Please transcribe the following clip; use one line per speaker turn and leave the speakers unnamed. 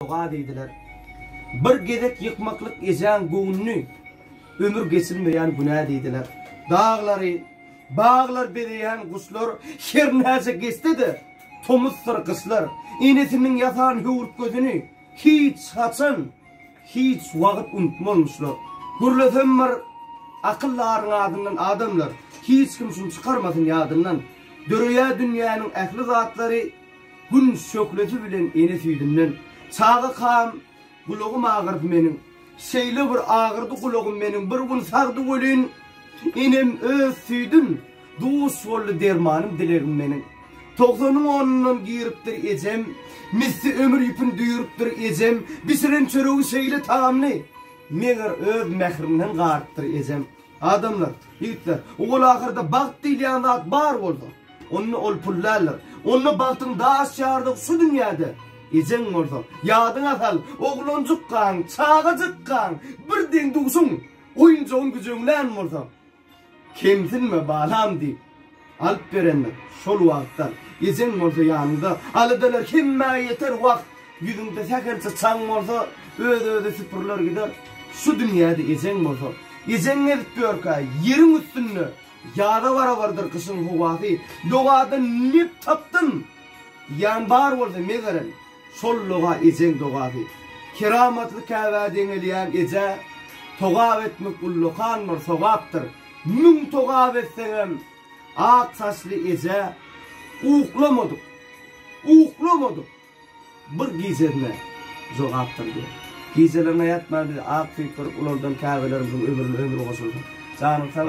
Doğa deydiler. Bir gedek yıkmaklık ezen göğününü ömür geçirmeyen günah deydiler. Dağları, bağlar bereyen kuşlar her nece geçti de tomuz sırkıslar inesinin yatan hüvurt gözünü hiç haçın, hiç vakit unutmamışlar. Gürletemmer akılların adından adamlar hiç kimsin çıkarmasın yadından. Dürüya dünyanın ehli zatları gün sökleti bilen enes yüzünden. Sağı kam kulağım ağırdı benim. Şeyli bir ağırdı kulağım benim. Bir gün sağdı ölün. İnem öz süydün. Doğuş oldu dermanım dilerim benim. 90'ın 10'undan giyiriptir ecem. Misli ömür yipin duyuruptir ecem. Bisiren çörüğü şeyli tamamlı. Meğer öz mehrinden gariptir ecem. Adamlar, yiğitler, oğul ahırda baht deyleyen zat bar oldu. Onu ol pullarlar. Onu bahtın daha aşağıda şu dünyada. Ecen oldu. Yadın atal, oğlun çıkkan, çağı çıkkan, birden duşun, oyuncuğun gücünden oldu. Kimsin mi balam deyip, alıp verenler, sol vakittan, ecen oldu yanında, alıdalar kime yeter vakt, yüzünde tekerse çan oldu, öde sıfırlar gider, şu dünyada ecen oldu. Ecen edip diyor ki, yerin üstünü, yağda vardır kışın huvası, doğada nip taptın, yan bar oldu meğeren, sol loğa ecen doğadı. Keramatlı kâve deniliyen ece, toğav etmek ullukanmır, soğaptır. Mün toğav etsenem, ak saçlı ece, uğuklamadık. Bir giyzerine zoğaptır diyor. Giyzelerine yatmadı, ak fikir, ulardan kâvelerimizin ömrünü olsun. Canım sen